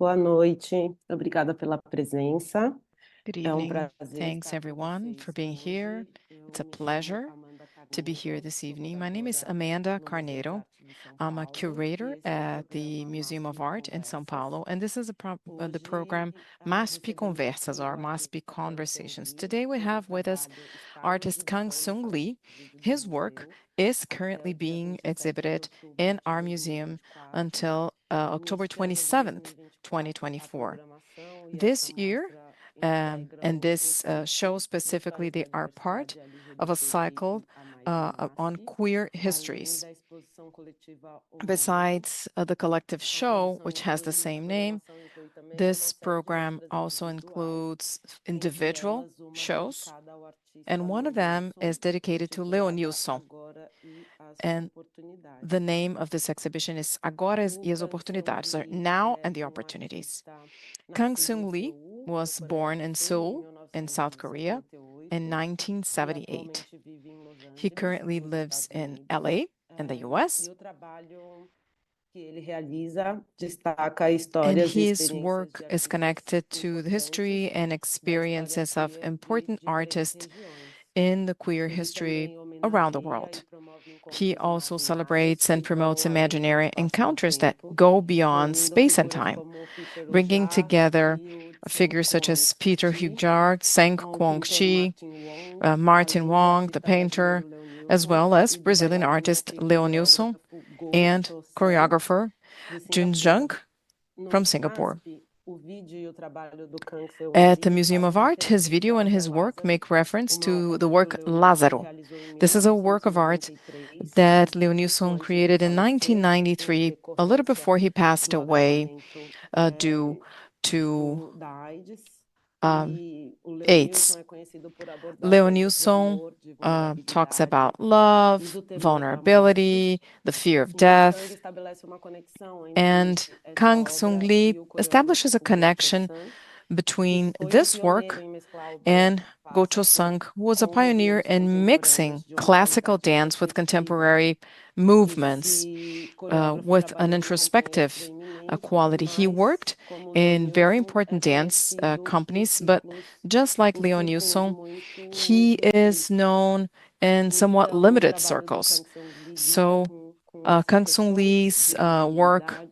Boa noite, obrigada pela presença. Good É um evening. prazer Thanks estar com everyone vocês for being hoje. here. It's a Eu me chamo pleasure Amanda to be Carneiro, here this sou evening. My name is curadora Amanda no Museu de Carneiro. Arte de São I'm a Paulo e curator esse é o at the programa Museum of MASP Art in São Conversas. Paulo, and this is the Hoje program MASP recebemos Conversas aqui or o MASP artista Kang Seung Conversations. Lee, Today we cujo have with us trabalho está em artist Kang exibição no Seung Salão Lee. de Vídeo do His work museu is até currently o dia being 27 de exhibited outubro in de our museum 2024. until October Iniciamos em 27th, 2024 a 2024. programação e essa This year, mostra integra and o this show encontro do specifically, they are part Transdiversidade of a LGBTQIA+ cycle on MASP, queer além histories. da exposição coletiva homônima. Besides the collective A show, which produção, has the same name, programação inclui também this uma série de program mostras also individuais, includes entre individual elas uma shows, dedicada ao artista and one of them Leonilson, is dedicated to intitulada Leonilson. Agora e as And the Oportunidades. name of this exhibition is Agora O e as Kang Seung Oportunidades, or Lee Now é and the um Opportunities. artista Kang nascido em Seung Lee Seul, na was Coreia born do in Sul, em Seoul, in South Korea, in 1978 e 1978. atualmente vive em Los He Angeles, currently nos lives Estados in Unidos. LA, in the US, E o trabalho que ele realiza destaca and histórias e his experiências work de is artistas connected to the importantes history and da história experiences of queer de important diferentes artists regiões. in the queer Ele history também around the homenageia e world. promove He encontros also imaginários celebrates and que promotes vão além do imaginary espaço e do encounters that tempo, go beyond reunindo space and figuras time, como Peter bringing Ujak together e o Tseng figures such as Peter Kuang-chi, Hugyar, Sang com o pintor Kuang-chi, Martin Wong, Martin além do Wong, the artista brasileiro painter, as Leonilson well as e do Brazilian bailarino artist e Leo Nilsson coreógrafo Go and So-sen, choreographer de Jun Singapura. Jung No from Singapore. MASP, o vídeo e o trabalho do Kang Seung At the Lee Museum of fazem Art, his referência video à and obra his work Lázaro, make reference uma to obra the que o work Leonilson Lázaro. realizou em This is a work of art 1993, that Leo Nilsson pouco antes de created in falecer, em 1993, a little decorrência before he passed do away agravamento due to da AIDS. um, E o Leonilson AIDS. é conhecido por abordar Leo temas de Nilsson amor, de talks vulnerabilidade, about e love, do temor da morte. vulnerability, the fear of E o Kang death, estabelece uma conexão entre and essa Kang Seung obra Lee e o establishes a coreógrafo Go connection Cho-sang, que between foi um this pioneiro work em mesclar o balé and Go clássico Cho-sung, who was a com pioneer movimentos in contemporâneos mixing de uma classical dance qualidade with expressiva. contemporary movements Esse coreógrafo with an trabalhou em companhias introspective proeminentes, quality. He mas, worked como in very Leonilson, é important dance conhecido por companies, but just like por Leo círculos Nilsson, muito he is restritos. known in somewhat Então, o limited trabalho do circles. Kang Seung Lee lida So com essas Kang Seung questões Lee's de work visibilidade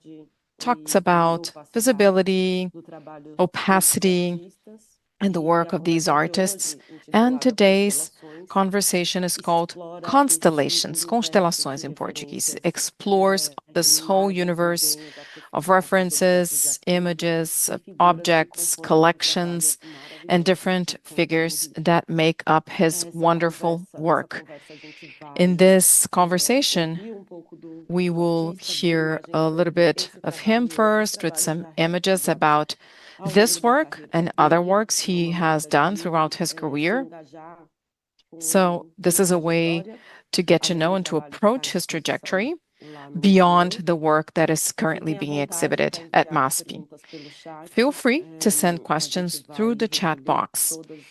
talks e de about opacidade visibility, do trabalho desses opacity, artistas. and the E work a of these conversa de artists. hoje, And intitulada today's Constelações, conversation is called explora este Constellations, universo de constelações in Portuguese. It referências explores de this whole imagens, universe desenhos, of artefatos, objetos de references, achismo images, e figuras que objects, compõem esse trabalho collections, and maravilhoso different de Kang Seung figures Lee. that make up his wonderful Nessa work. conversa a gente In vai this conversation, ouvir pouco we do will artista, ver hear imagens a little sobre bit esse of him trabalho e outros first with trabalhos some já images realizados about ao longo this da work carreira and other dele. works É he uma has maneira done de throughout his se career. engajar So com this is essa a way trajetória, to get to além know do and to trabalho que está em approach his exposição trajectory lá no beyond museu. the work that is E currently fiquem à being vontade exhibited para at enviar MASP. perguntas pelo chat. Feel free to send A gente questions through vai the chat recolher box. todas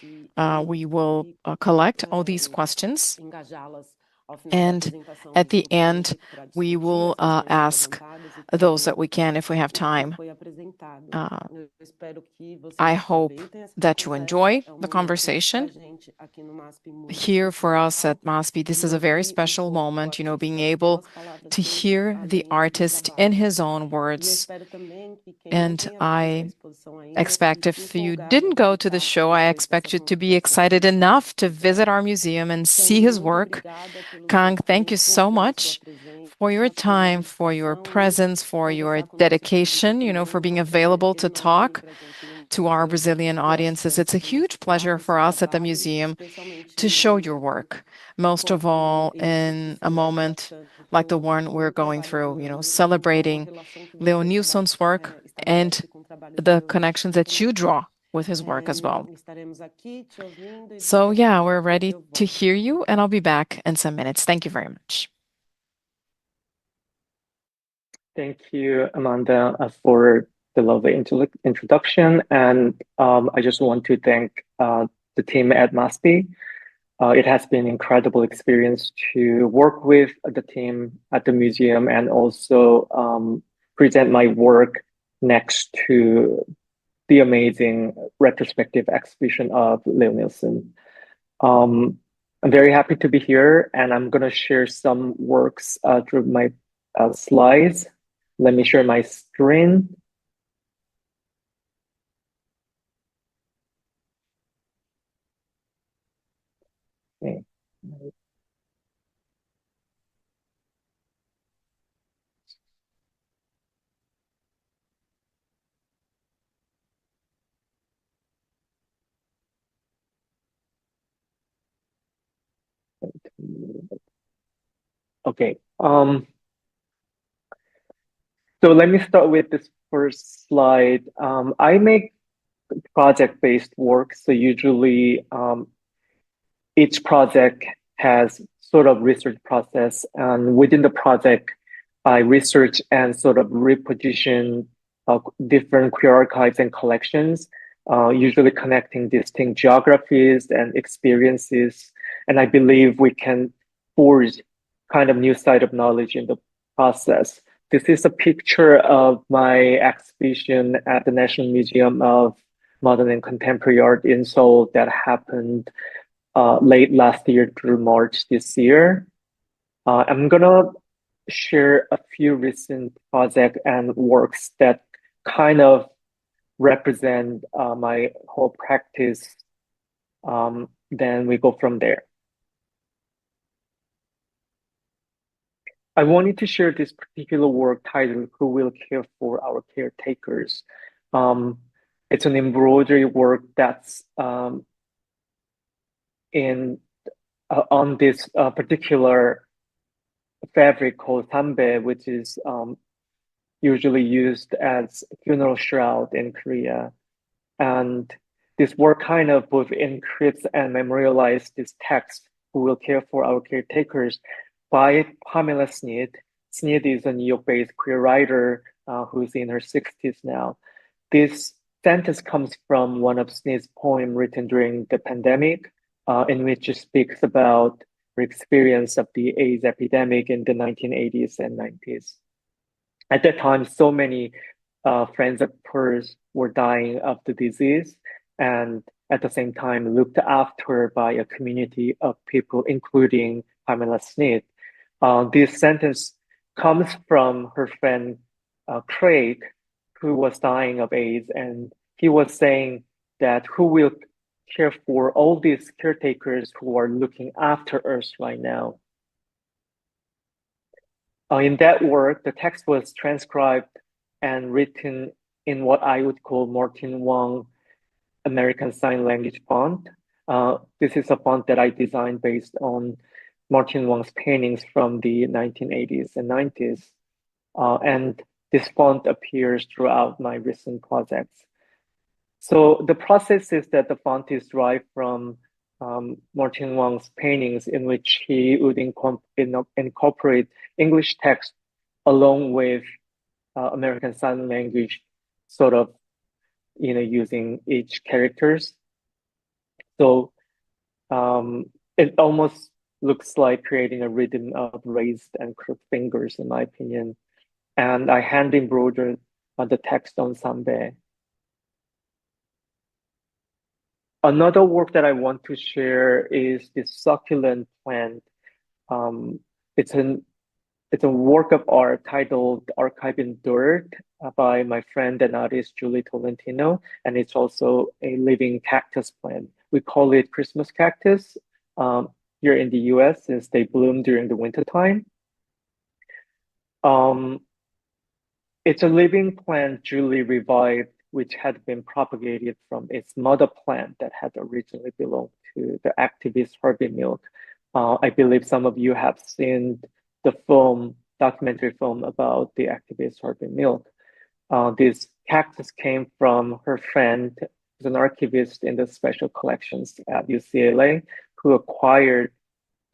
We will collect all these e questions, engajá-las ao final da and apresentação at nos the grupos end, para we discutir will as questões ask apresentadas e those também that we can if we have o que time. foi apresentado. Eu espero que vocês I hope aproveitem essa that you conversa. enjoy É um the momento pra conversation. gente aqui no MASP muito Here for us especial at MASP, this de is a very ouvir special pouco do moment, being artista able nas palavras to dele, hear the além do artist in trabalho. his own E eu words. espero também que quem não And tenha visto a I exposição ainda expect fique if you empolgado em didn't go to the visitar show, e I ver o que essa expect you to be conversa excited pode enough to revelar. visit our museum and see Então, his muito work. obrigada pelo Kang, seu thank you tempo, so pela sua much for your presença, pela time, for your disposição e presence, for your conversar com o nosso público dedication, for também. being É um prazer available to enorme talk para a gente no to our museu Brazilian ter a audiences. It's chance a de huge mostrar pleasure esse for us at the trabalho, museum especialmente to num show your momento work, most of como all esse, que in a celebra moment like the tanto one we're o going trabalho do through, Leonilson, a celebrating relação que Leo você Nilsson's work and estabelece com o trabalho do the Leonilson connections that também. you draw with his work as well. Estaremos aqui te ouvindo e So daqui a yeah, we're pouco ready eu to volto. hear you, and I'll be back in some minutes. Thank you very much. Thank you, Amanda, for the lovely introduction. And I just want to thank the team at MASPI. It has been an incredible experience to work with the team at the museum and also present my work next to the amazing retrospective exhibition of Leo Nielsen. I'm very happy to be here, and I'm going to share some works through my slides. Let me share my screen. Okay. Okay. So let me start with this first slide. I make project-based work, so usually each project has sort of research process, and within the project, I research and sort of reposition different queer archives and collections, usually connecting distinct geographies and experiences. And I believe we can forge kind of new side of knowledge in the process. This is a picture of my exhibition at the National Museum of Modern and Contemporary Art in Seoul that happened late last year through March this year. I'm gonna share a few recent projects and works that kind of represent my whole practice. Then we go from there. I wanted to share this particular work titled "Who Will Care for Our Caretakers?" It's an embroidery work that's on this particular fabric called sambe, which is usually used as funeral shroud in Korea. And this work kind of both encrypts and memorializes this text, "Who will care for our caretakers," by Pamela Sneed. Sneed is a New York-based queer writer who's in her 60s now. This sentence comes from one of Sneed's poems written during the pandemic, in which she speaks about her experience of the AIDS epidemic in the 1980s and 90s. At that time, so many friends of hers were dying of the disease, and at the same time looked after by a community of people, including Pamela Sneed. This sentence comes from her friend Craig, who was dying of AIDS, and he was saying that who will care for all these caretakers who are looking after us right now. In that work, the text was transcribed and written in what I would call Martin Wong American Sign Language font. This is a font that I designed based on Martin Wong's paintings from the 1980s and 90s. And this font appears throughout my recent projects. So the process is that the font is derived from Martin Wong's paintings, in which he would incorporate English text along with American Sign Language, sort of, using each characters. So it almost looks like creating a rhythm of raised and crooked fingers, in my opinion. And I hand embroidered the text on sambe. Another work that I want to share is this succulent plant. It's a work of art titled "Archive in Dirt" by my friend and artist Julie Tolentino, and it's also a living cactus plant. We call it Christmas cactus here in the US, since they bloom during the wintertime. It's a living plant Julie revived, which had been propagated from its mother plant that had originally belonged to the activist Harvey Milk. I believe some of you have seen the documentary film about the activist Harvey Milk. This cactus came from her friend, who's an archivist in the special collections at UCLA, who acquired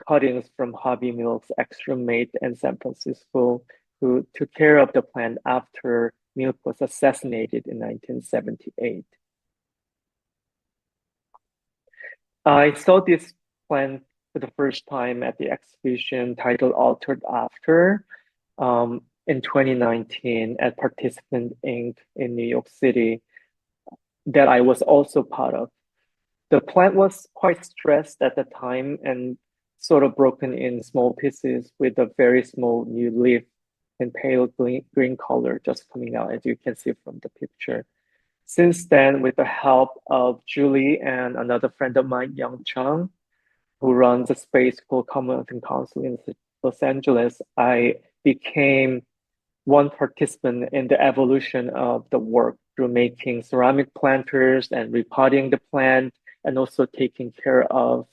cuttings from Harvey Milk's ex-roommate in San Francisco, who took care of the plant after Milk was assassinated in 1978. I saw this plant for the first time at the exhibition titled "Altered After." in 2019 at Participant Inc. in New York City that I was also part of. The plant was quite stressed at the time and sort of broken in small pieces with a very small new leaf in pale green color just coming out, as you can see from the picture. Since then, with the help of Julie and another friend of mine, Young Chung, who runs a space called Commonwealth Council in Los Angeles, I became one participant in the evolution of the work through making ceramic planters and repotting the plant, and also taking care of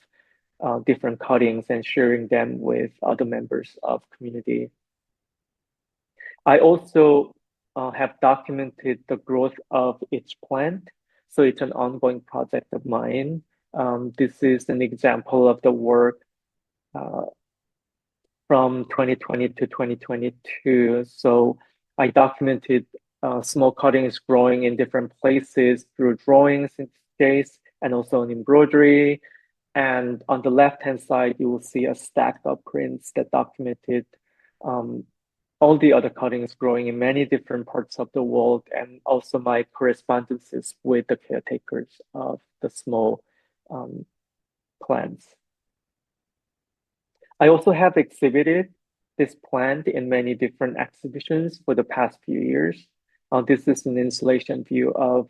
different cuttings and sharing them with other members of community. I also have documented the growth of each plant, so it's an ongoing project of mine. This is an example of the work from 2020 to 2022. So I documented small cuttings growing in different places through drawings in this case, and also an embroidery. And on the left-hand side, you will see a stack of prints that documented all the other cuttings growing in many different parts of the world, and also my correspondences with the caretakers of the small plants. I also have exhibited this plant in many different exhibitions for the past few years. This is an installation view of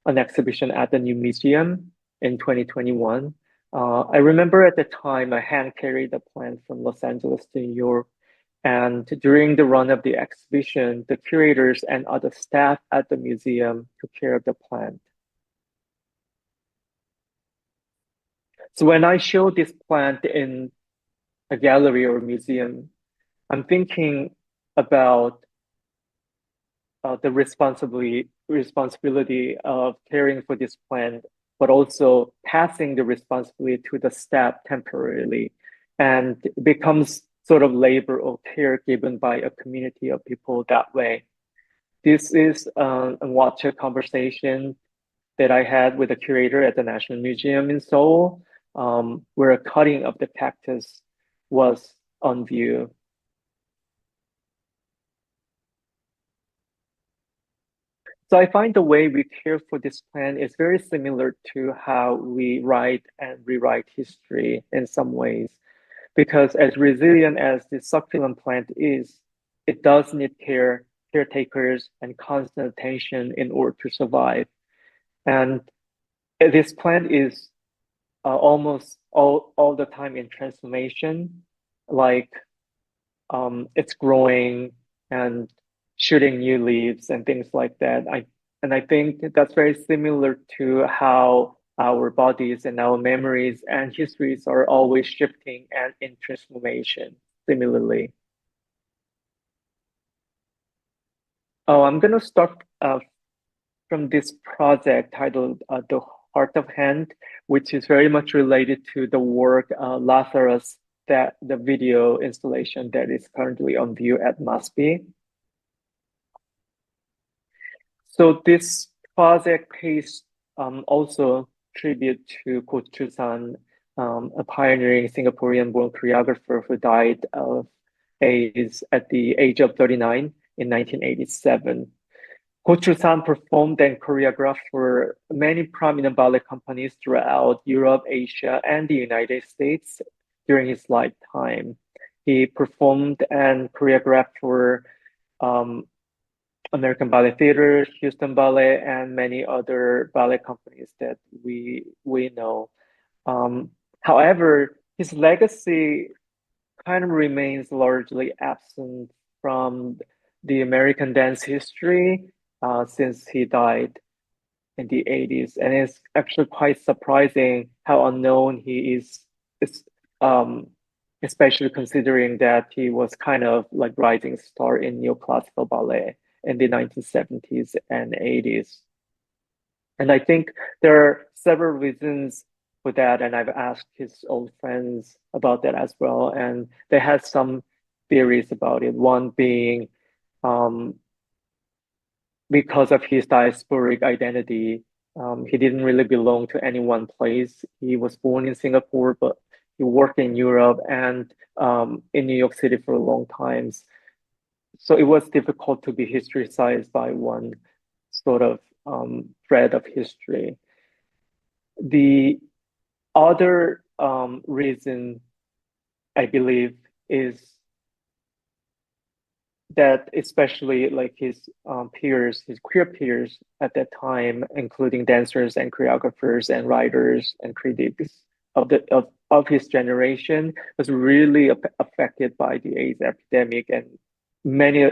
an exhibition at the New Museum in 2021. I remember at the time I hand-carried the plant from Los Angeles to New York, and during the run of the exhibition, the curators and other staff at the museum took care of the plant. So when I show this plant in a gallery or museum, I'm thinking about the responsibility of caring for this plant, but also passing the responsibility to the staff temporarily, and it becomes sort of labor or care given by a community of people that way. This is a WhatsApp conversation that I had with a curator at the National Museum in Seoul, where a cutting of the cactus was on view. So I find the way we care for this plant is very similar to how we write and rewrite history in some ways, because as resilient as this succulent plant is, it does need caretakers and constant attention in order to survive. And this plant is almost all the time in transformation, like it's growing and shooting new leaves and things like that. I think that's very similar to how our bodies and our memories and histories are always shifting and in transformation similarly. I'm going to start from this project titled The Heart of Hand, which is very much related to the work Lazarus, that the video installation that is currently on view at MASP. So this project pays also tribute to Ko Chu-san, a pioneering Singaporean-born choreographer who died of AIDS at the age of 39 in 1987. Ko Chu-san performed and choreographed for many prominent ballet companies throughout Europe, Asia, and the United States during his lifetime. He performed and choreographed for American Ballet Theater, Houston Ballet, and many other ballet companies that we know. However, his legacy kind of remains largely absent from the American dance history since he died in the 80s. And it's actually quite surprising how unknown he is, especially considering that he was kind of like rising star in neoclassical ballet in the 1970s and 80s. And I think there are several reasons for that, and I've asked his old friends about that as well, and they had some theories about it. One being because of his diasporic identity, he didn't really belong to any one place. He was born in Singapore, but he worked in Europe and in New York City for a long time. so it was difficult to be historicized by one sort of thread of history. The other reason I believe is that especially like his peers, his queer peers at that time, including dancers and choreographers and writers and critics of his generation, was really affected by the AIDS epidemic, and many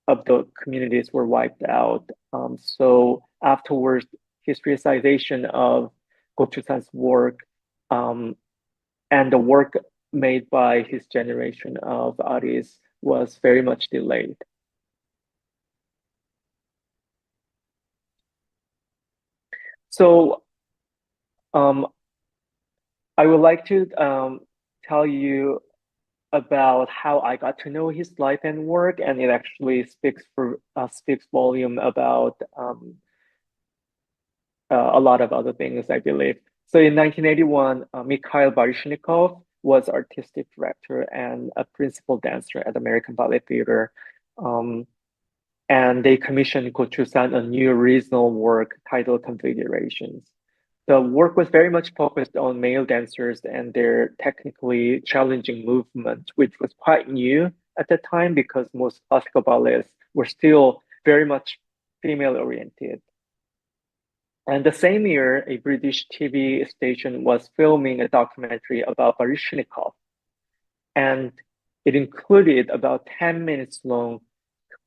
of the communities were wiped out. So afterwards, historicization of Go Chul-san's work and the work made by his generation of artists was very much delayed. So I would like to tell you about how I got to know his life and work, and it actually speaks volume about a lot of other things, I believe. So in 1981, Mikhail Baryshnikov was artistic director and a principal dancer at American Ballet Theater. And they commissioned Go Chul-san a new regional work titled Configurations. The work was very much focused on male dancers and their technically challenging movement, which was quite new at the time because most classical ballets were still very much female oriented. And the same year, a British TV station was filming a documentary about Baryshnikov. And it included about 10 minutes long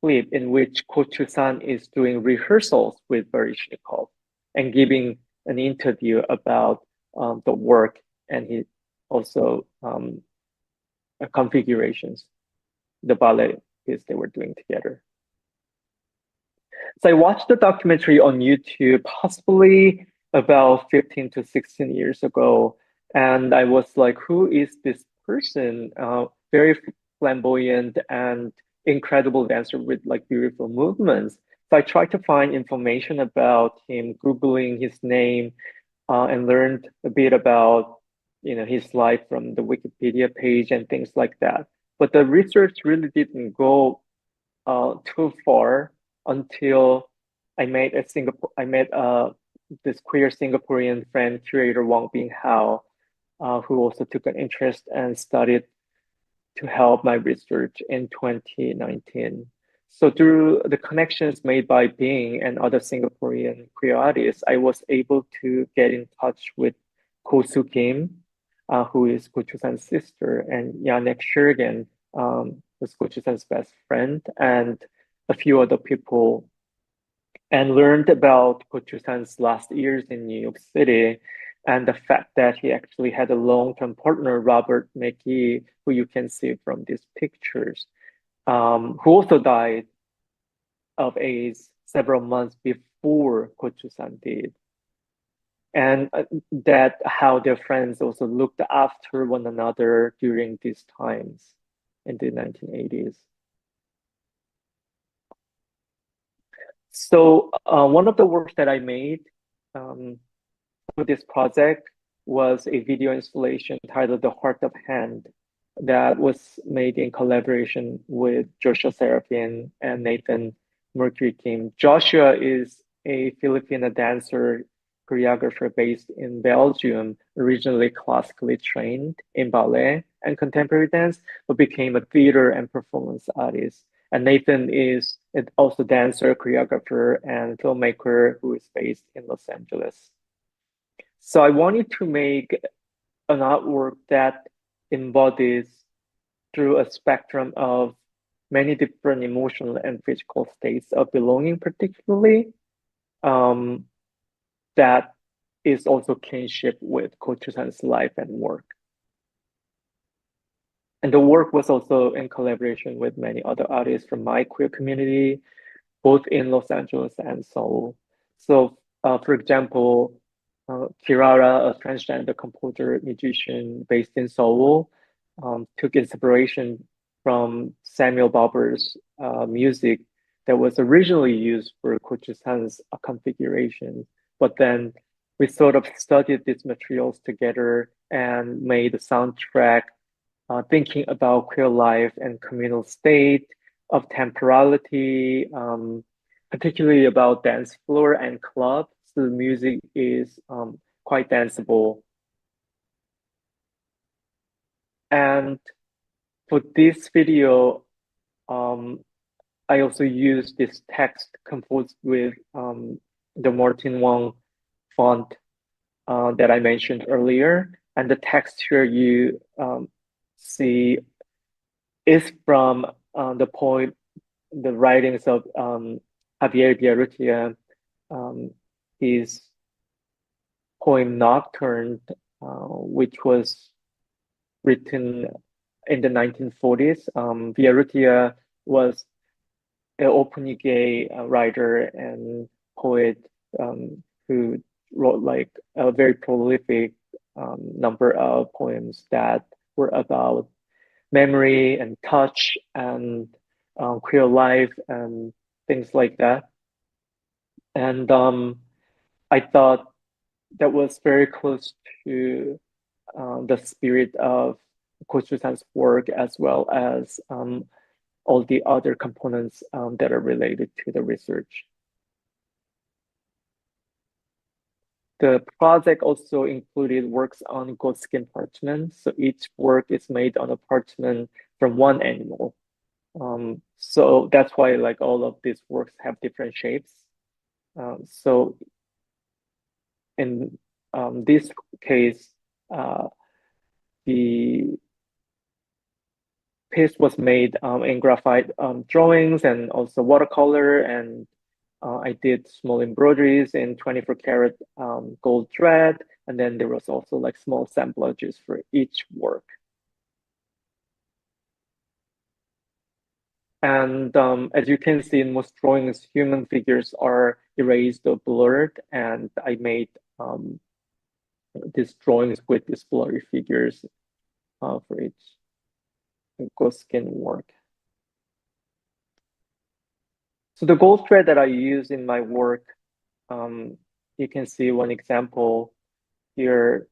clip in which Go Chul-san is doing rehearsals with Baryshnikov and giving an interview about the work, and he also configurations, the ballet piece they were doing together. So I watched the documentary on YouTube, possibly about 15 to 16 years ago, and I was like, who is this person? Very flamboyant and incredible dancer with like beautiful movements. So I tried to find information about him, Googling his name, and learned a bit about his life from the Wikipedia page and things like that. But the research really didn't go too far until I met this queer Singaporean friend, curator Wong Bing Hao, who also took an interest and studied to help my research in 2019. So through the connections made by Bing and other Singaporean queer artists, I was able to get in touch with Ko Soo Kim, who is Go Chul-san's sister, and Yannick Schergen, who's Go Chul-san's best friend, and a few other people, and learned about Go Chul-san's last years in New York City, and the fact that he actually had a long-term partner, Robert McGee, who you can see from these pictures, who also died of AIDS several months before Go Chul-san did. And that how their friends also looked after one another during these times in the 1980s. So one of the works that I made for this project was a video installation titled The Heart of Hand that was made in collaboration with Joshua Serafin and Nathan Mercury Kim. Joshua is a Filipino dancer, choreographer based in Belgium, originally classically trained in ballet and contemporary dance, but became a theater and performance artist. And Nathan is also dancer, choreographer, and filmmaker who is based in Los Angeles. So I wanted to make an artwork that embodies through a spectrum of many different emotional and physical states of belonging, particularly, that is also kinship with Go Chul-san's life and work. And the work was also in collaboration with many other artists from my queer community, both in Los Angeles and Seoul. So, for example, Kirara, a transgender composer musician based in Seoul, took inspiration from Samuel Barber's music that was originally used for Go Chul-san's configuration. But then we sort of studied these materials together and made a soundtrack thinking about queer life and communal state, of temporality, particularly about dance floor and club. So the music is quite danceable. And for this video, I also used this text composed with the Martin Wong font that I mentioned earlier. And the text here you see is from the poem, the writings of Javier Villurrutia, his poem Nocturne, which was written in the 1940s. Villurrutia was an openly gay writer and poet who wrote like a very prolific number of poems that were about memory and touch and queer life and things like that. And I thought that was very close to the spirit of Kochusan's work, as well as all the other components that are related to the research. The project also included works on goatskin parchment. So each work is made on a parchment from one animal. So that's why like all of these works have different shapes. So in this case, the piece was made in graphite drawings and also watercolor, and I did small embroideries in 24 karat gold thread, and then there was also like small assemblages for each work. And as you can see in most drawings, human figures are erased or blurred, and I made these drawings with these blurry figures for each goatskin work. So the gold thread that I use in my work, you can see one example here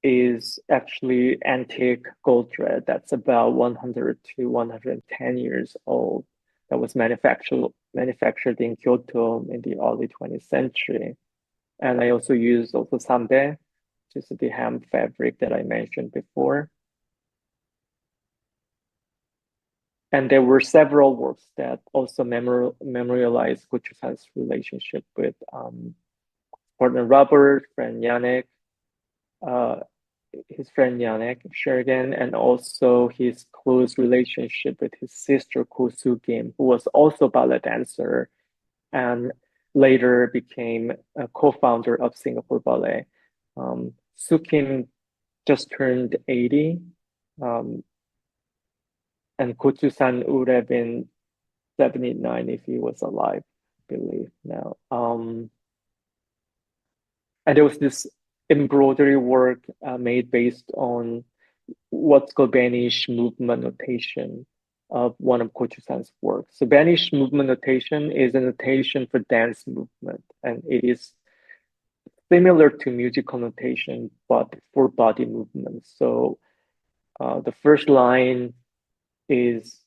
is actually antique gold thread that's about 100 to 110 years old, that was manufactured in Kyoto in the early 20th century. And I also used also sambe, which is the hemp fabric that I mentioned before. And there were several works that also memorialized Gochusan's relationship with partner Robert, friend Yannick, his friend Yannick Schergen, and also his close relationship with his sister Ko Soo-kim, who was also a ballet dancer and later became a co-founder of Singapore Ballet. Soo-kim just turned 80. And Gochusan would have been 79 if he was alive, I believe now. And there was this embroidery work made based on what's called Banish movement notation of one of Gochusan's works. So Banish movement notation is a notation for dance movement, and it is similar to musical notation, but for body movement. So the first line is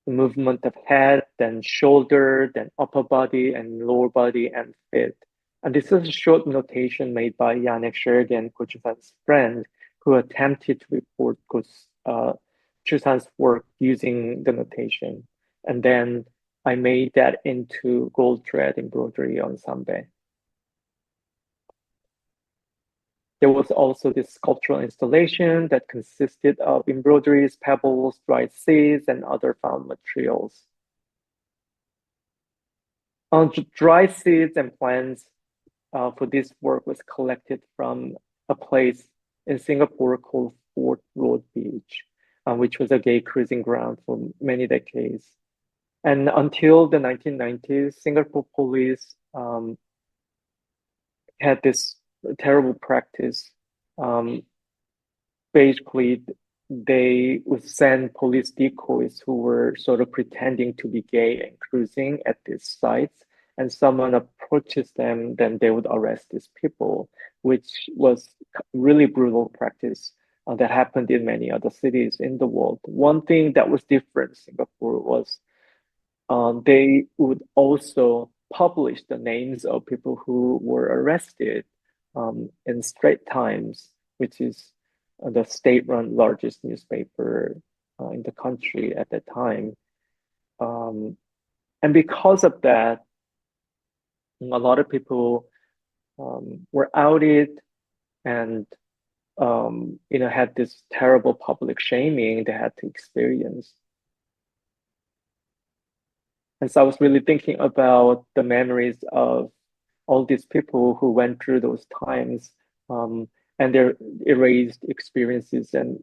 the movement of head, then shoulder, then upper body, and lower body, and feet. And this is a short notation made by Yannick Schergen, Gochusan's friend, who attempted to report Gochusan's work using the notation. And then I made that into gold thread embroidery on sambe. There was also this sculptural installation that consisted of embroideries, pebbles, dried seeds, and other found materials. Dried seeds and plants for this work was collected from a place in Singapore called Fort Road Beach, which was a gay cruising ground for many decades. And until the 1990s, Singapore police had this terrible practice. Basically, they would send police decoys who were sort of pretending to be gay and cruising at these sites, and someone approaches them, then they would arrest these people, which was really brutal practice that happened in many other cities in the world. One thing that was different in Singapore was they would also publish the names of people who were arrested in Straits Times, which is the state-run largest newspaper in the country at that time. And because of that, a lot of people were outed and had this terrible public shaming they had to experience. And so I was really thinking about the memories of all these people who went through those times and their erased experiences and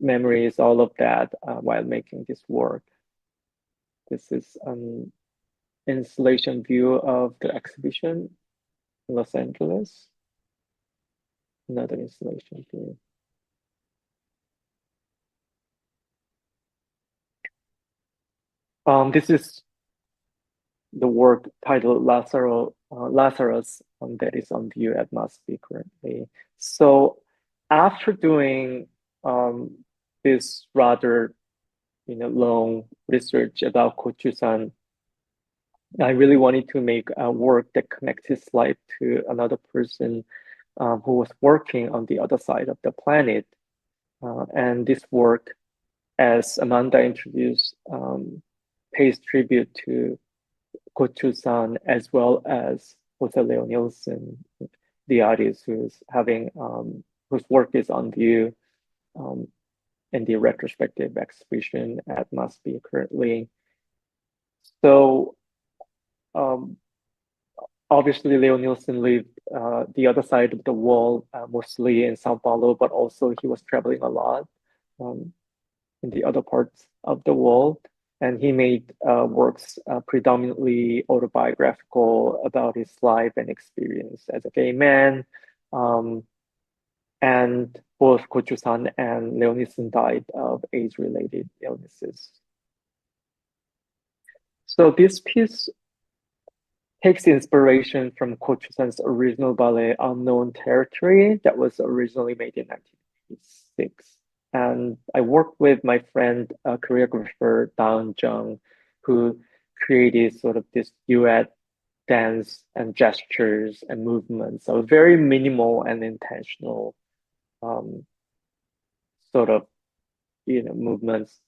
memories, all of that, while making this work. This is an installation view of the exhibition in Los Angeles. Another installation view. This is the work titled Lazarus that is on view at MASP currently. So after doing this rather long research about Gochusan, I really wanted to make a work that connects his life to another person who was working on the other side of the planet. And this work, as Amanda introduced, pays tribute to Gochusan as well as Jose Leo Nielsen, the artist who's whose work is on view in the retrospective exhibition at MASP currently. So obviously Leo Nielsen lived the other side of the wall, mostly in Sao Paulo, but also he was traveling a lot in the other parts of the world. And he made works predominantly autobiographical about his life and experience as a gay man. And both Gochusan and Leo Nielsen died of AIDS-related illnesses. So this piece takes inspiration from Gochusan's original ballet, Unknown Territory, that was originally made in 1986. And I worked with my friend, choreographer Daeun Jung, who created sort of this duet dance and gestures and movements. So very minimal and intentional sort of movements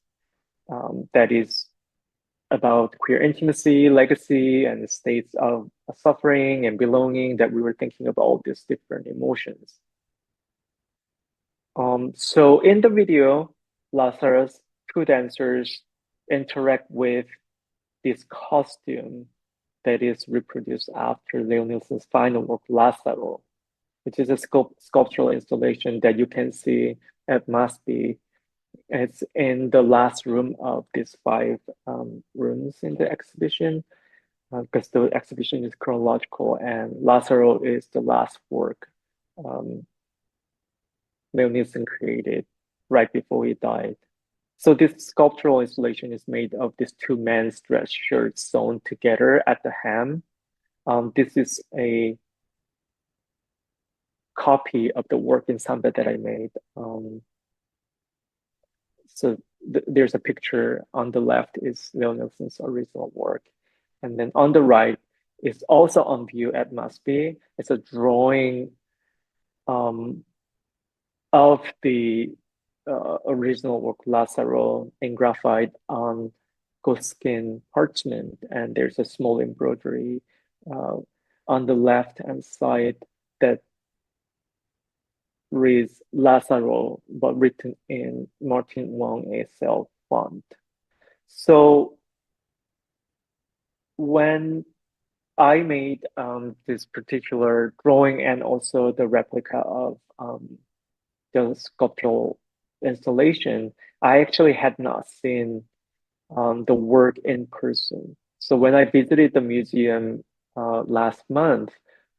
that is about queer intimacy, legacy, and states of suffering and belonging, that we were thinking about all these different emotions. So in the video, Lazarus, two dancers interact with this costume that is reproduced after Leo Nielsen's final work, Lazaro, which is a sculptural installation that you can see at MASP. It's in the last room of these 5 rooms in the exhibition, because the exhibition is chronological, and Lazaro is the last work Leo Nielsen created right before he died. So this sculptural installation is made of these 2 men's dress shirts sewn together at the hem. This is a copy of the work in Samba that I made. So there's a picture on the left is Leo Nielsen's original work. And then on the right is also on view at MASP. It's a drawing of the original work Lazaro in graphite on goatskin parchment, and there's a small embroidery on the left-hand side that reads Lazaro, but written in Martin Wong ASL font. So when I made this particular drawing and also the replica of the sculptural installation, I actually had not seen the work in person. So when I visited the museum last month,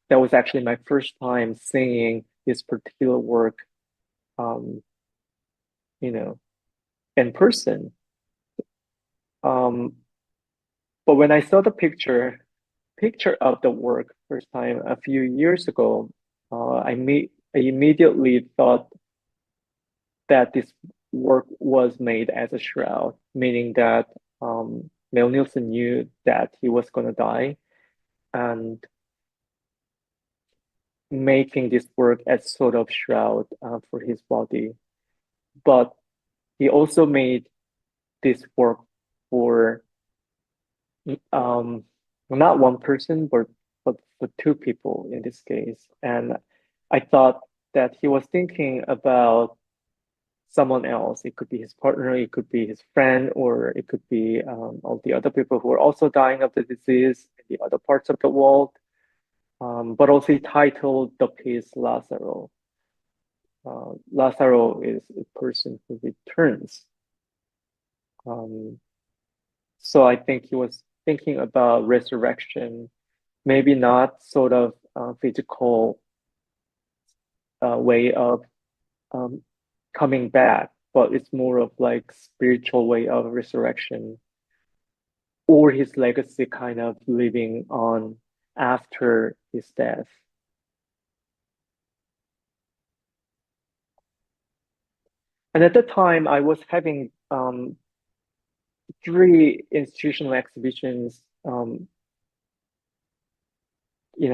that was actually my first time seeing this particular work, in person. But when I saw the picture of the work first time a few years ago, I immediately thought that this work was made as a shroud, meaning that Leo Nielsen knew that he was going to die, and making this work as sort of shroud for his body. But he also made this work for not one person, but for two people in this case. And I thought that he was thinking about someone else. It could be his partner, it could be his friend, or it could be all the other people who are also dying of the disease in the other parts of the world. But also he titled the piece Lazaro. Lazaro is a person who returns. So I think he was thinking about resurrection, maybe not sort of physical way of coming back, but it's more of like spiritual way of resurrection, or his legacy kind of living on after his death. And at the time, I was having 3 institutional exhibitions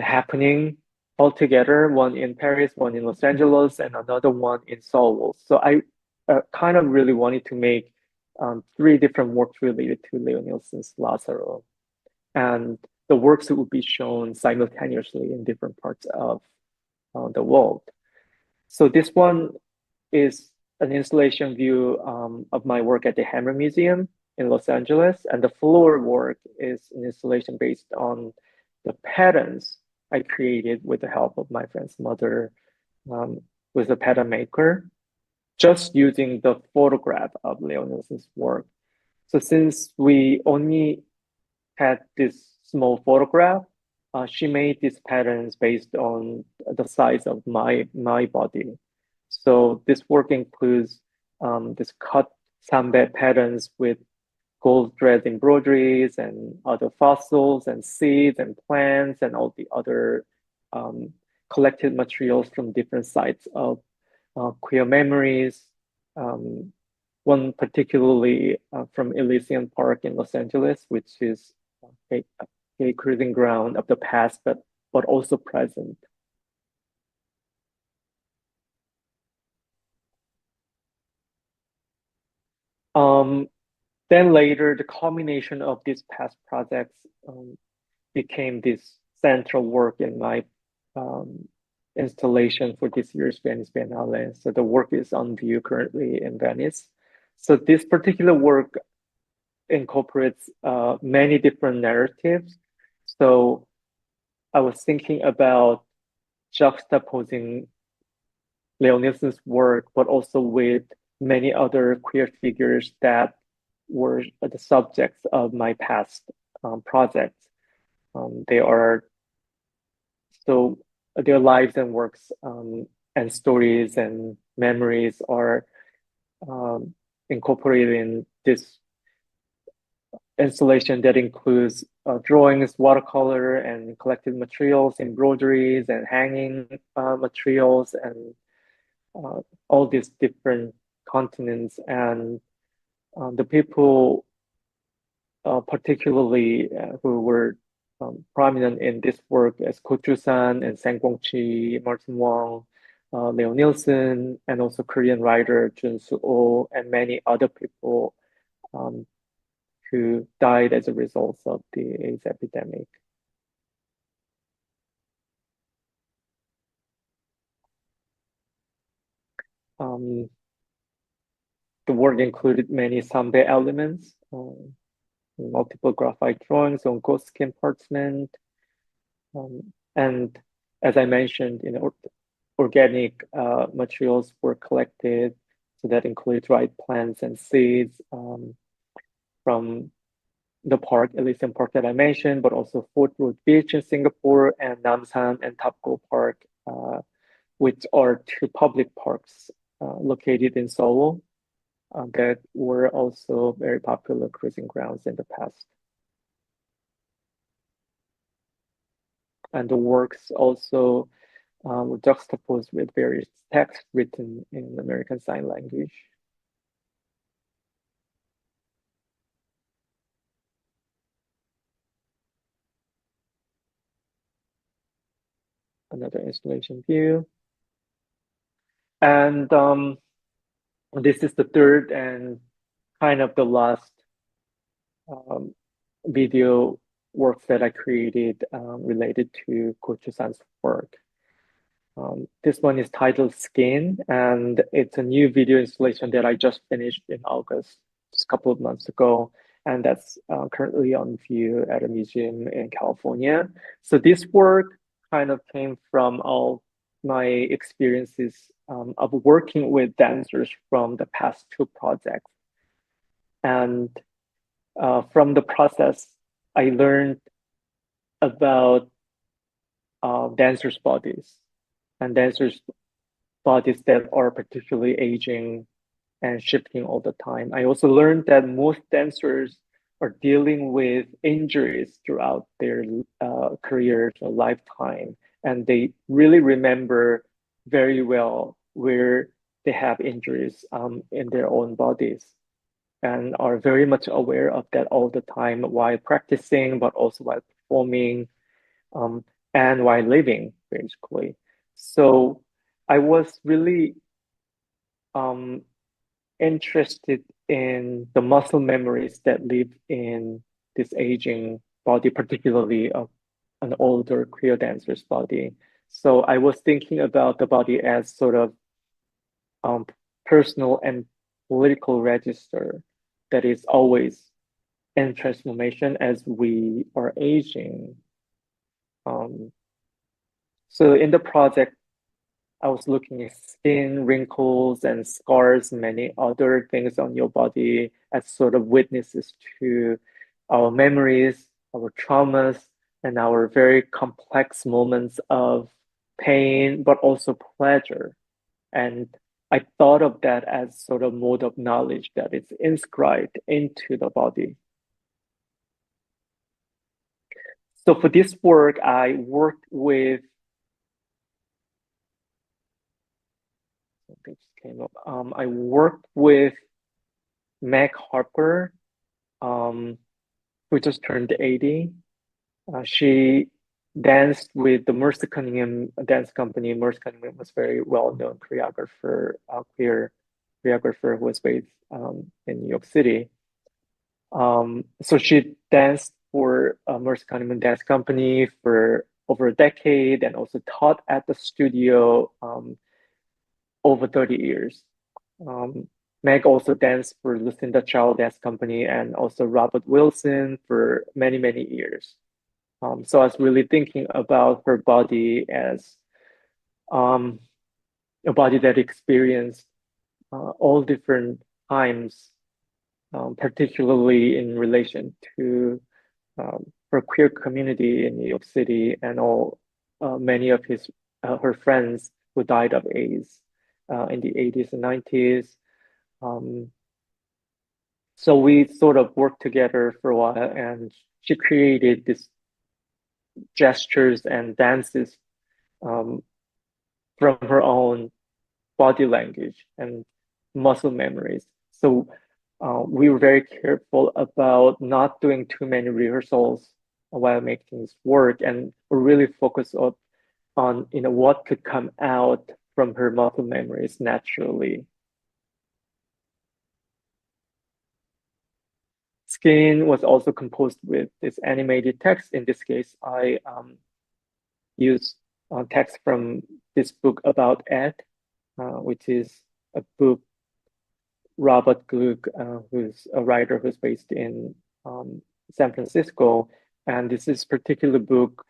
happening all together, one in Paris, one in Los Angeles, and another one in Seoul. So I kind of really wanted to make 3 different works related to Leo Nielsen's Lazaro. And the works would be shown simultaneously in different parts of the world. So this one is an installation view of my work at the Hammer Museum in Los Angeles, and the floor work is an installation based on the patterns I created with the help of my friend's mother, who is a pattern maker, just using the photograph of Leo Nielsen's work. So since we only had this small photograph, she made these patterns based on the size of my body. So this work includes this cut sambe patterns with gold thread embroideries and other fossils and seeds and plants and all the other collected materials from different sites of queer memories. One particularly from Elysian Park in Los Angeles, which is a cruising ground of the past, but also present. Then later, the culmination of these past projects became this central work in my installation for this year's Venice Biennale. So the work is on view currently in Venice. So this particular work incorporates many different narratives. So I was thinking about juxtaposing Leo Nielsen's work, but also with many other queer figures that were the subjects of my past projects. Their lives and works and stories and memories are incorporated in this installation that includes drawings, watercolor, and collected materials, embroideries, and hanging materials, and all these different continents. And the people particularly who were prominent in this work as Ko Chu-san and Sang Kwong-chi, Martin Wong, Leo Nielsen, and also Korean writer Jun Soo-oh, and many other people who died as a result of the AIDS epidemic. The work included many sambe elements, multiple graphite drawings on ghost skin parchment, and as I mentioned, organic materials were collected. So that includes dried plants and seeds from the park, Elysian Park that I mentioned, but also Fort Road Beach in Singapore and Namsan and Tapgo Park, which are 2 public parks located in Seoul that were also very popular cruising grounds in the past. And the works also were juxtaposed with various texts written in American Sign Language. another installation view. And this is the third and kind of the last video work that I created related to Gochu-san's work. This one is titled Skin, and it's a new video installation that I just finished in August, just a couple of months ago, and that's currently on view at a museum in California. So this work kind of came from all my experiences of working with dancers from the past two projects. And from the process, I learned about dancers' bodies and dancers' bodies that are particularly aging and shifting all the time. I also learned that most dancers are dealing with injuries throughout their careers or lifetime, and they really remember very well where they have injuries in their own bodies, and are very much aware of that all the time while practicing, but also while performing, and while living, basically. So I was really interested in the muscle memories that live in this aging body, particularly of an older queer dancer's body. So I was thinking about the body as sort of personal and political register that is always in transformation as we are aging. So in the project, I was looking at skin, wrinkles, and scars, and many other things on your body as sort of witnesses to our memories, our traumas, and our very complex moments of pain, but also pleasure. And I thought of that as sort of mode of knowledge that is inscribed into the body. So for this work, I worked with something just came up. I worked with Meg Harper, who just turned 80. She danced with the Merce Cunningham dance company. Merce Cunningham was very well-known choreographer, queer choreographer who was based in New York City. So she danced for Merce Cunningham Dance Company for over a decade, and also taught at the studio over 30 years. Meg also danced for Lucinda Child Dance Company and also Robert Wilson for many, many years. So I was really thinking about her body as a body that experienced all different times, particularly in relation to her queer community in New York City and all many of her friends who died of AIDS in the 80s and 90s. So we sort of worked together for a while, and she created these gestures and dances from her own body language and muscle memories. So we were very careful about not doing too many rehearsals while making this work, and we're really focused on what could come out from her muscle memories naturally. Skin was also composed with this animated text. In this case, I used text from this book about Ed, which is a book Robert Gluck, who's a writer who's based in San Francisco. And this is a particular book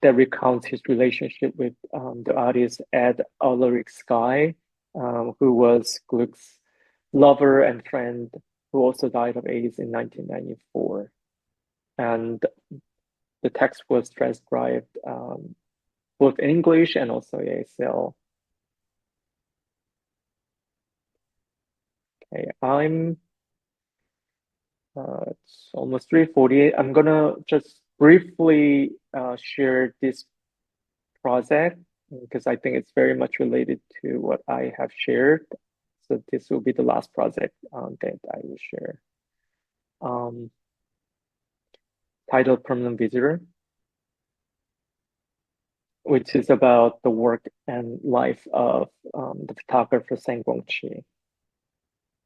that recounts his relationship with the artist Ed Ulrich Sky, who was Gluck's lover and friend, who also died of AIDS in 1994. And the text was transcribed both in English and also ASL. Okay, it's almost 3:48. I'm gonna just briefly share this project because I think it's very much related to what I have shared. So this will be the last project that I will share. Titled Permanent Visitor. which is about the work and life of the photographer Sang Guangqi,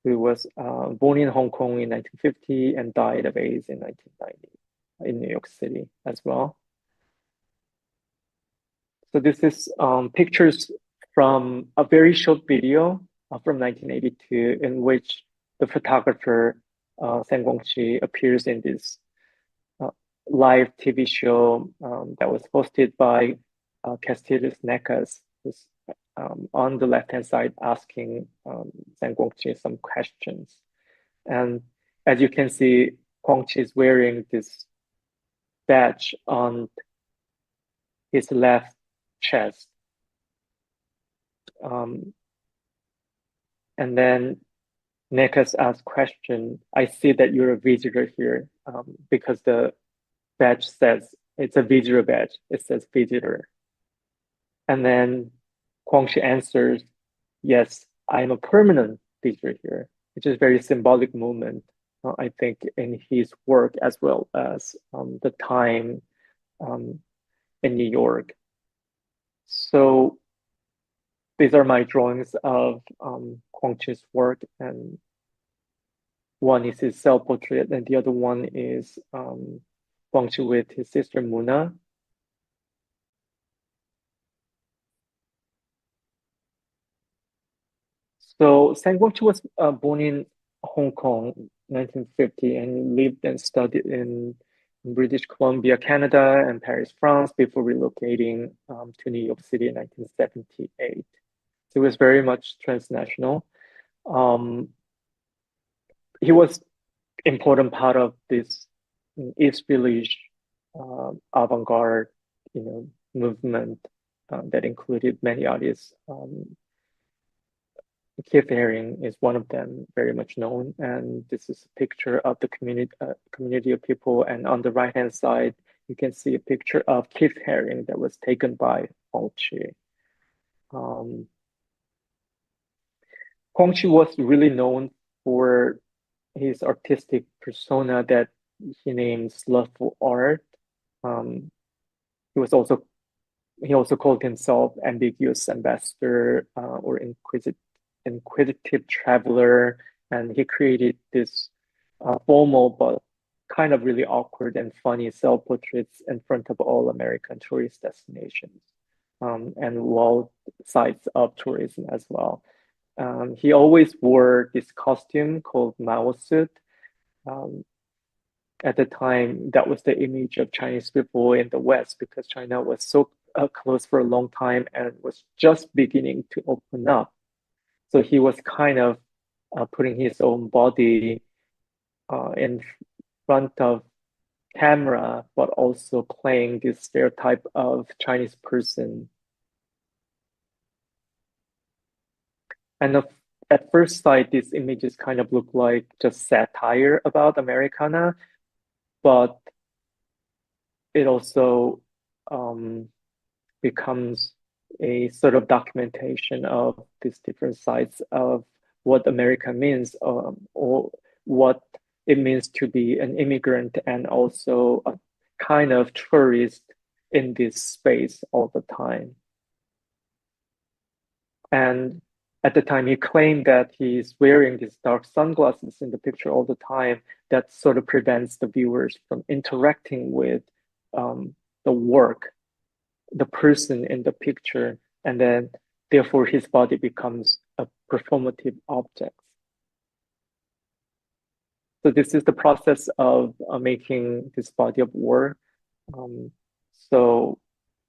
who was born in Hong Kong in 1950 and died of AIDS in 1990 in New York City as well. So this is pictures from a very short video from 1982 in which the photographer Sang Guangqi appears in this live TV show that was hosted by Castiles Necas, who's on the left-hand side asking Sang Guangqi some questions. And as you can see, Guangqi is wearing this badge on his left chest. And then Necas asks question, I see that you're a visitor here because the badge says it's a visitor badge. It says visitor. And then Guangxi answers, yes, I'm a permanent visitor here, which is a very symbolic moment, I think, in his work as well as the time in New York. So these are my drawings of Guangxi's work, and one is his self-portrait, and the other one is Guangxi with his sister Muna. So Sang Guangqi was born in Hong Kong, 1950, and lived and studied in British Columbia, Canada, and Paris, France, before relocating to New York City in 1978. So he was very much transnational. He was important part of this East Village avant-garde, movement that included many artists. Keith Haring is one of them, very much known. And this is a picture of the community of people. And on the right-hand side, you can see a picture of Keith Haring that was taken by Guangxi. Guangxi was really known for his artistic persona that he named Slothful Art. He also called himself ambiguous ambassador or inquisitive traveler, and he created this formal but kind of really awkward and funny self-portraits in front of all American tourist destinations and world sites of tourism as well. He always wore this costume called Mao suit. At the time, that was the image of Chinese people in the West because China was so closed for a long time and was just beginning to open up. So he was kind of putting his own body in front of camera, but also playing this stereotype of Chinese person. And at first sight, these images kind of look like just satire about Americana, but it also becomes a sort of documentation of these different sides of what America means or what it means to be an immigrant and also a kind of tourist in this space all the time. And at the time, he claimed that he's wearing these dark sunglasses in the picture all the time. That sort of prevents the viewers from interacting with the work, the person in the picture, and then therefore his body becomes a performative object. So this is the process of making this body of work. So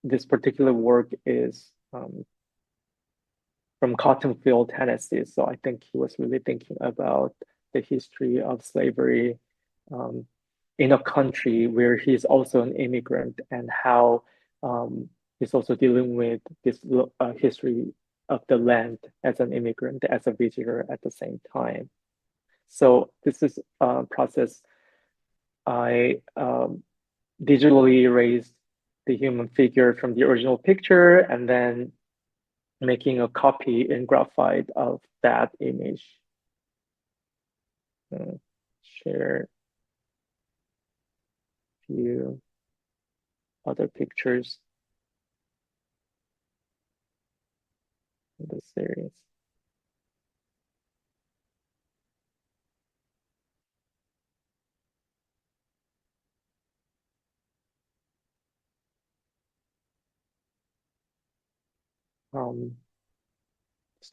this particular work is from Cottonfield, Tennessee. So I think he was really thinking about the history of slavery in a country where he's also an immigrant and how he's also dealing with this history of the land as an immigrant, as a visitor at the same time. So this is a process. I digitally erased the human figure from the original picture and then making a copy in graphite of that image. Share a few other pictures. in the series.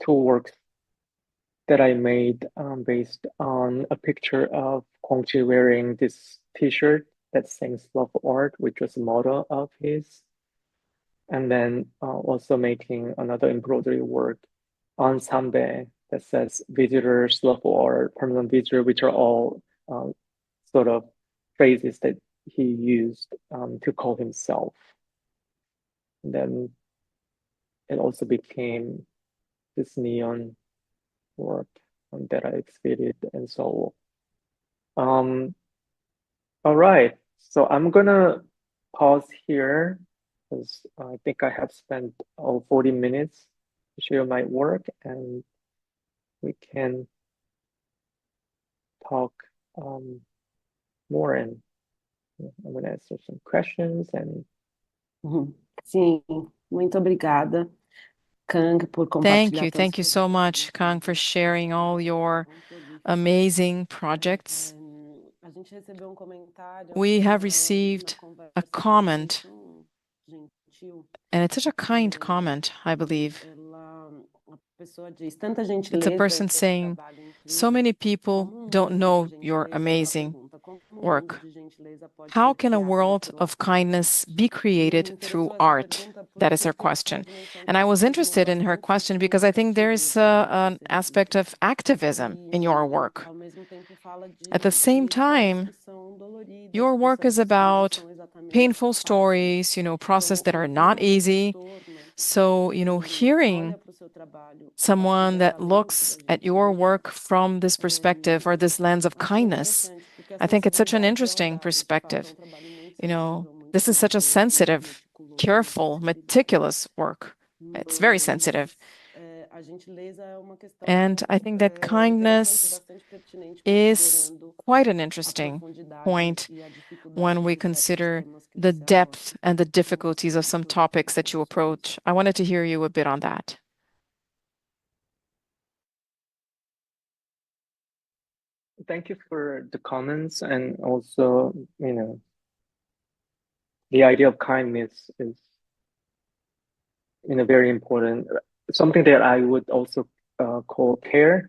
Two works that I made based on a picture of Guangqi wearing this t-shirt that says Love Art, which was a model of his. And then also making another embroidery work on Sanbei that says visitors, love art, permanent visitor, which are all sort of phrases that he used to call himself. And then it also became this neon work that I exhibited and so on. All right, so I'm gonna pause here because I think I have spent 40 minutes to share my work, and we can talk more, and I'm gonna answer some questions and Sim, muito obrigada, Kang, por compartilhar Thank you so much, Kang, for sharing all your amazing projects. We have received a comment, and it's such a kind comment, I believe. It's a person saying, so many people don't know your amazing work. How can a world of kindness be created through art? That is her question. And I was interested in her question because I think there's an aspect of activism in your work. At the same time, your work is about painful stories, processes that are not easy. So, hearing someone that looks at your work from this perspective or this lens of kindness, I think it's such an interesting perspective. This is such a sensitive, careful, meticulous work. It's very sensitive. And I think that kindness is quite an interesting point when we consider the depth and the difficulties of some topics that you approach. I wanted to hear you a bit on that. Thank you for the comments, and also, the idea of kindness is, very important. Something that I would also call care.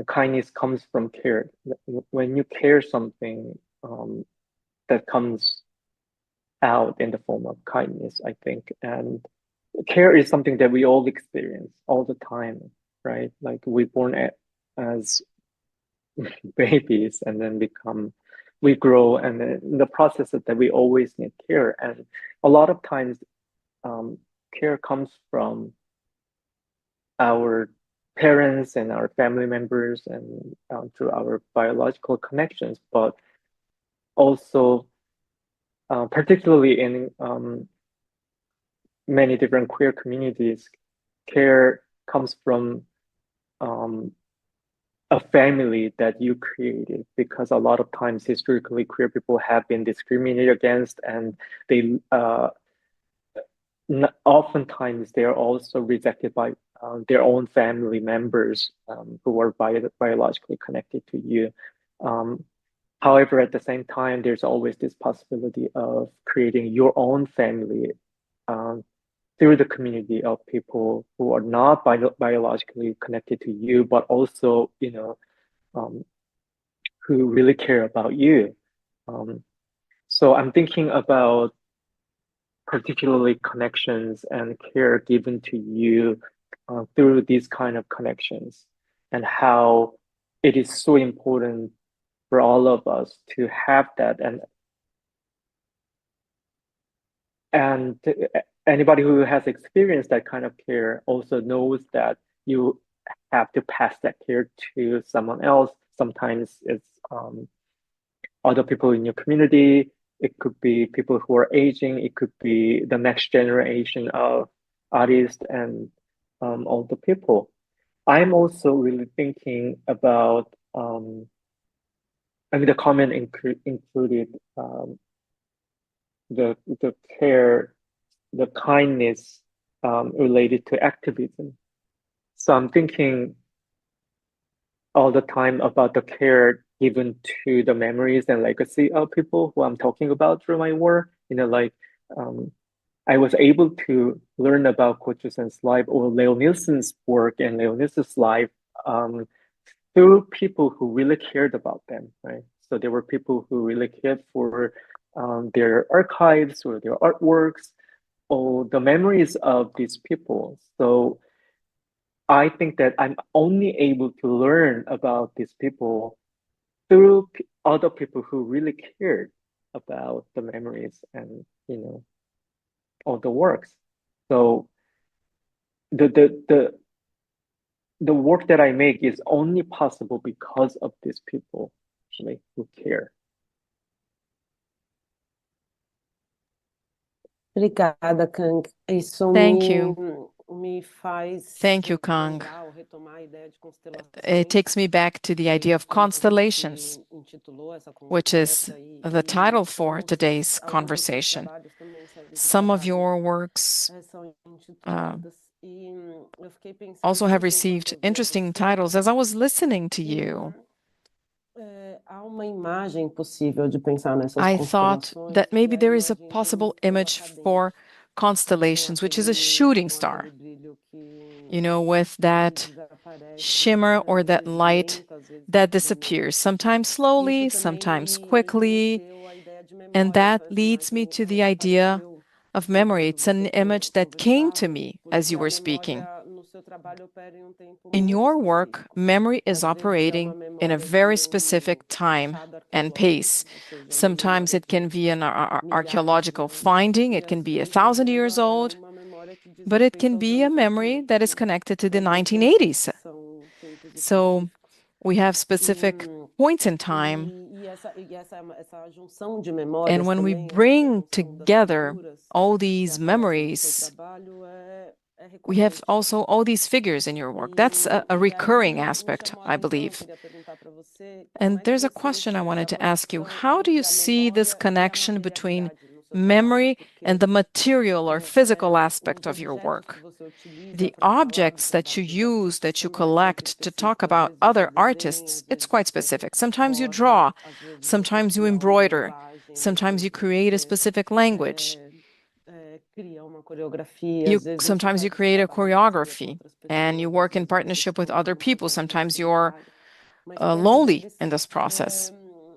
Kindness comes from care. When you care something, that comes out in the form of kindness, I think. And care is something that we all experience all the time, right? Like we're born as babies and then we grow, and then in the process that we always need care. And a lot of times care comes from our parents and our family members and through our biological connections, but also particularly in many different queer communities, care comes from a family that you created, because a lot of times historically queer people have been discriminated against, and they oftentimes they are also rejected by their own family members who are biologically connected to you. However, at the same time, there's always this possibility of creating your own family through the community of people who are not biologically connected to you, but also, who really care about you. So I'm thinking about particularly connections and care given to you through these kind of connections, and how it is so important for all of us to have that. And anybody who has experienced that kind of care also knows that you have to pass that care to someone else. Sometimes it's other people in your community. It could be people who are aging. It could be the next generation of artists and older people. I'm also really thinking about, the comment included the care, the kindness related to activism. So I'm thinking all the time about the care given to the memories and legacy of people who I'm talking about through my work. Like I was able to learn about Kochusen's life or Leo Nielsen's work and Leo Nielsen's life through people who really cared about them, right? So there were people who really cared for their archives or their artworks or the memories of these people. So I think that I'm only able to learn about these people through other people who really cared about the memories and all the works. So the work that I make is only possible because of these people actually who care. Obrigada, Kang. Isso Thank you. me faz Thank you, Kang. lembrar ou retomar a ideia de It takes me back to the idea of como a gente constellations, intitulou essa which is conversa the title for today's conversation. trabalhos também saíram de Some of trabalho, your works são intituladas e eu fiquei pensando also have nisso received enquanto eu ouvia interesting você. titles as I was listening to you. Há uma imagem possível de pensar nessas I thought constelações, that que maybe é a there is a imagem de possible estrela image cadente, for constellations, which is a shooting star, brilho with that desaparece, shimmer or às that vezes light lento, às vezes that de novo. disappears, sometimes slowly, Isso também sometimes me quickly. remeteu à ideia de And memória, that essa leads me imagem to the idea apareceu of memory. enquanto It's an você image that came to conversava, me as you porque a were speaking. memória no seu trabalho opera em tempo In muito your work, específico. memory is Às vezes é uma operating in a memória very de specific time achado and arqueológico, pace. ou seja, uma Sometimes memória it can de be an milhares de archaeological anos, finding, e it can às be vezes 1,000 years ela é old, uma memória que diz but it respeito can aos be a anos memory that is 80, connected to the momentos 1980s. que são tempos So específicos. we have specific points in time, Essa junção de memórias and when we também, essa bring junção das together figuras all que these aparecem no seu memories, trabalho we have recorrente. also all these figures in your work. That's a E aí recurring me aspect, chamou a I atenção, eu believe. queria perguntar para você como And é que there's a você question I vê wanted essa to ask you. relação How do you entre a see this memória e a connection between materialidade no seu trabalho? memory and Porque the material or physical aspect os of your objetos que work? você utiliza The para falar do objects that you trabalho dos use, artistas that you são bastante collect to talk específicos. Às about vezes other é desenho, artists, às it's vezes quite é specific. Sometimes you corte, draw, às vezes sometimes você you cria uma embroider, modelagem, às sometimes you vezes create a você specific language. cria uma coreografia, às vezes você Sometimes you faz esse create a trabalho em parceria com choreography outras and you pessoas, work às in vezes você partnership with expõe other como se people. fosse o Sometimes seu you're trabalho. Mas todos lonely eles in this process.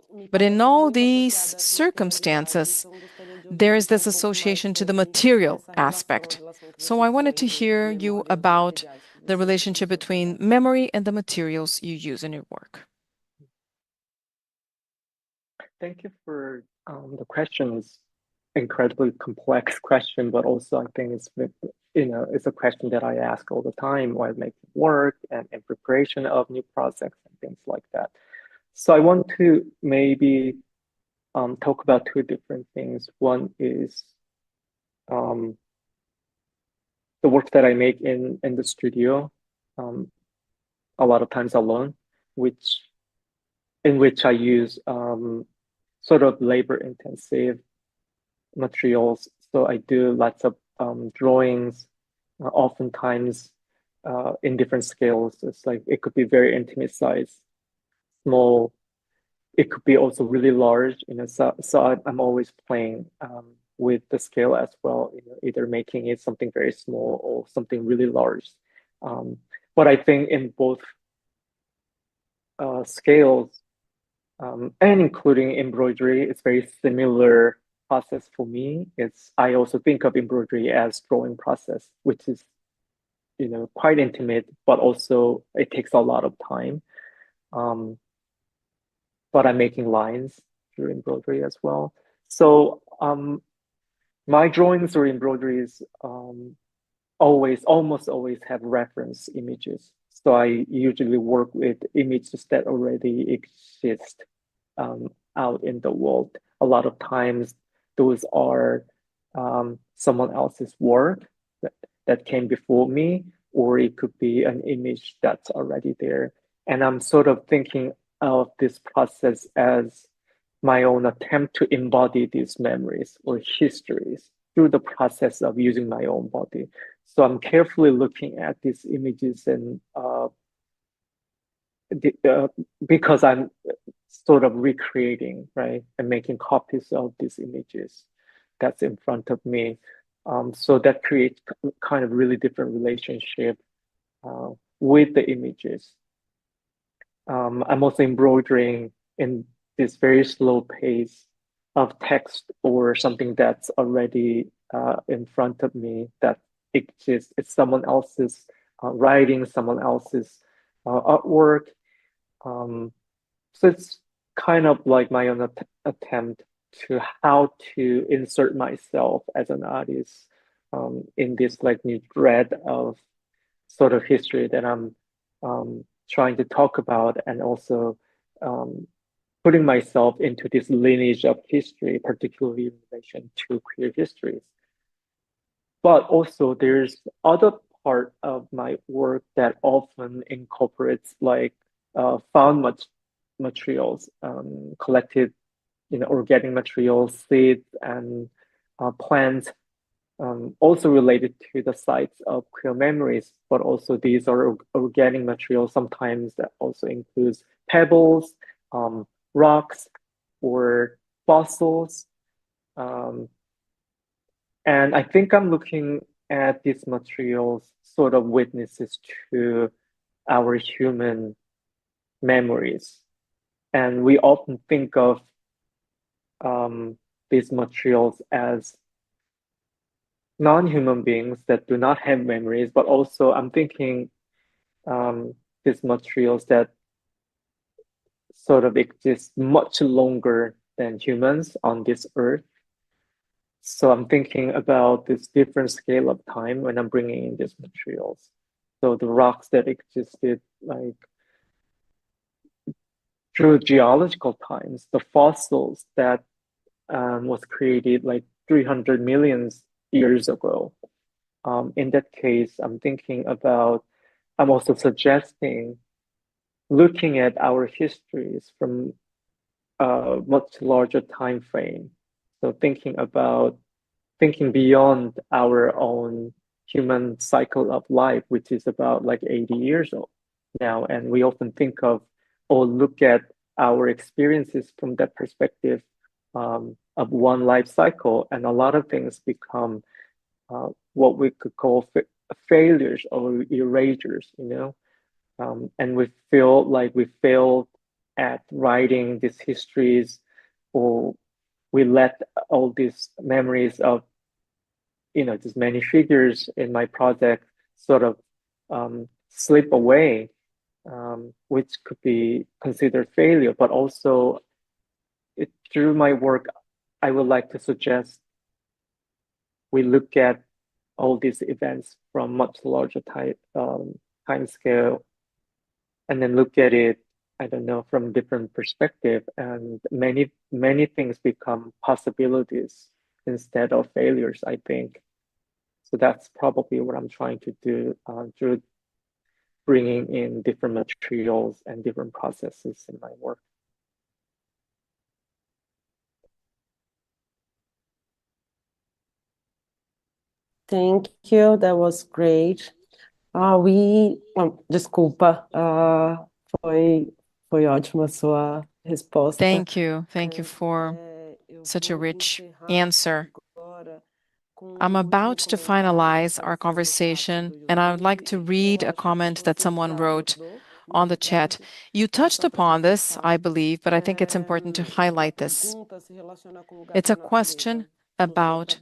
me But in parecem all muito these associados a essa materialidade, circumstances, então gostaria de there ouvir is então this um pouco mais association to the sobre material essa aspect. relação que So você I tem wanted to entre a hear you memória e os about materiais que the você usa no relationship seu between trabalho. memory and the materials you use in your work. Thank you for the question. It's incredibly complex question, but also I think it's a question that I ask all the time while making work and in preparation of new projects and things like that. So I want to maybe talk about two different things. One is the work that I make in the studio, a lot of times alone, in which I use sort of labor-intensive materials. So I do lots of drawings, oftentimes in different scales. It's like it could be very intimate size, small. It could be also really large. So I'm always playing with the scale as well. Either making it something very small or something really large. But I think in both scales and including embroidery, it's very similar process for me. I also think of embroidery as drawing process, which is quite intimate, but also it takes a lot of time. But I'm making lines through embroidery as well. So my drawings or embroideries almost always have reference images. So I usually work with images that already exist out in the world. A lot of times those are someone else's work that came before me, or it could be an image that's already there. And I'm sort of thinking of this process as my own attempt to embody these memories or histories through the process of using my own body. So I'm carefully looking at these images and because I'm sort of recreating, right, and making copies of these images that's in front of me. So that creates kind of really different relationship with the images. I'm also embroidering in this very slow pace of text or something that's already in front of me that exists. It's someone else's writing, someone else's artwork. So it's kind of like my own attempt to how to insert myself as an artist in this like new thread of sort of history that I'm trying to talk about, and also putting myself into this lineage of history, particularly in relation to queer histories. But also there's other part of my work that often incorporates like found materials, collected, organic materials, seeds, and plants, also related to the sites of queer memories, but also these are organic materials. Sometimes that also includes pebbles, rocks, or fossils. And I think I'm looking at these materials sort of witnesses to our human memories. And we often think of these materials as non-human beings that do not have memories, but also I'm thinking these materials that sort of exist much longer than humans on this earth. So I'm thinking about this different scale of time when I'm bringing in these materials. So the rocks that existed like through geological times, the fossils that was created like 300 million years ago. In that case, I'm also suggesting looking at our histories from a much larger time frame. So thinking beyond our own human cycle of life, which is about like 80 years old now. And we often think of or look at our experiences from that perspective of one life cycle, and a lot of things become what we could call failures or erasures, and we feel like we failed at writing these histories, or we let all these memories of, just many figures in my project sort of slip away, which could be considered failure. But also, through my work, I would like to suggest we look at all these events from much larger time scale, and then look at it, I don't know, from different perspective, and many things become possibilities instead of failures, I think. So that's probably what I'm trying to do through bringing in different materials and different processes in my work. Thank you. That was great. Desculpa, foi ótima a sua resposta. Thank you. Thank you for such a rich answer. I'm about to finalize our conversation, and I would like to read a comment that someone wrote on the chat. You touched upon this, I believe, but I think it's important to highlight this. It's a question about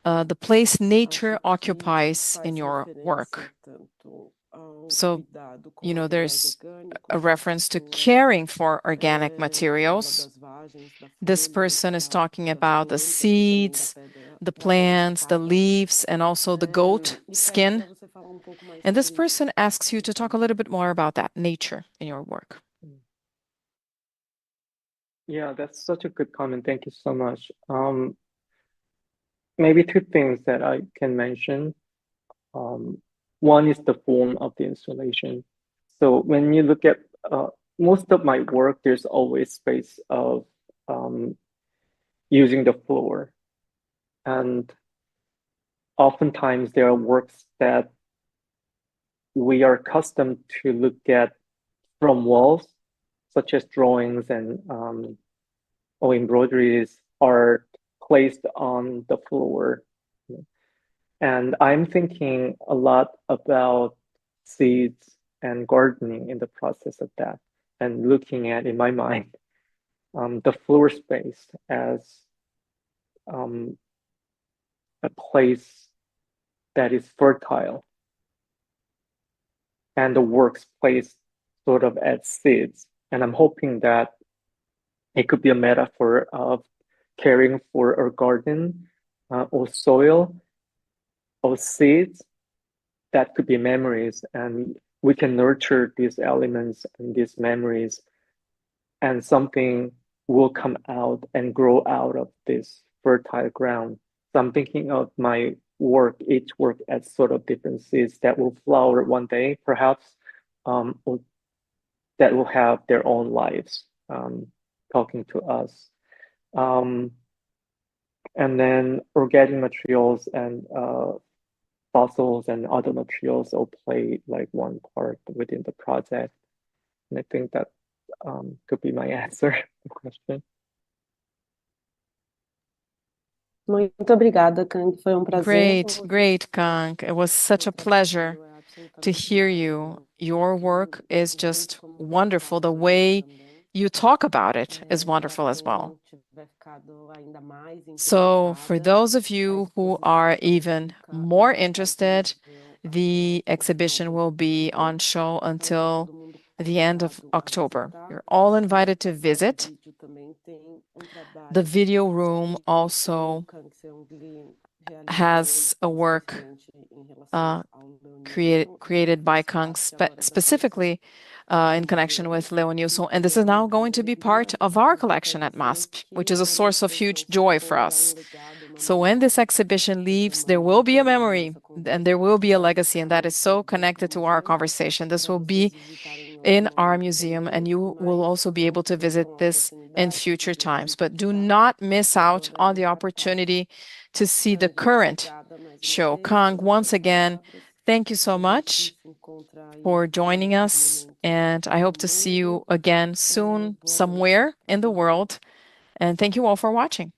the place nature occupies in your work. So, there's a reference to caring for organic materials. This person is talking about the seeds, the plants, the leaves, and also the goat skin. And this person asks you to talk a little bit more about that nature in your work. Yeah, that's such a good comment. Thank you so much. Maybe two things that I can mention. One is the form of the installation. So when you look at most of my work, there's always space of using the floor. And oftentimes there are works that we are accustomed to look at from walls, such as drawings and or embroideries are placed on the floor. And I'm thinking a lot about seeds and gardening in the process of that, and looking at, in my mind, the floor space as a place that is fertile, and the works placed sort of as seeds. And I'm hoping that it could be a metaphor of caring for a garden or soil or seeds that could be memories, and we can nurture these elements and these memories, and something will come out and grow out of this fertile ground. So I'm thinking of my work, each work as sort of different seeds that will flower one day, perhaps, or that will have their own lives, talking to us. And then organic materials and fossils and other materials all play like one part within the project. And I think that could be my answer to the question. Muito obrigada, Kang. Foi prazer. Great, Kang. It was such a pleasure to hear you. Your work is just wonderful. The way you talk about it is wonderful as well. So for those of you who are even more interested, the exhibition will be on show until the end of October. You're all invited to visit. The video room also has a work created by Kang specifically in connection with Leonilson, and this is now going to be part of our collection at MASP, which is a source of huge joy for us. So when this exhibition leaves, there will be a memory and there will be a legacy, and that is so connected to our conversation. This will be in our museum, and you will also be able to visit this in future times. But do not miss out on the opportunity to see the current show. Kang, once again, thank you so much for joining us, and I hope to see you again soon somewhere in the world. And thank you all for watching.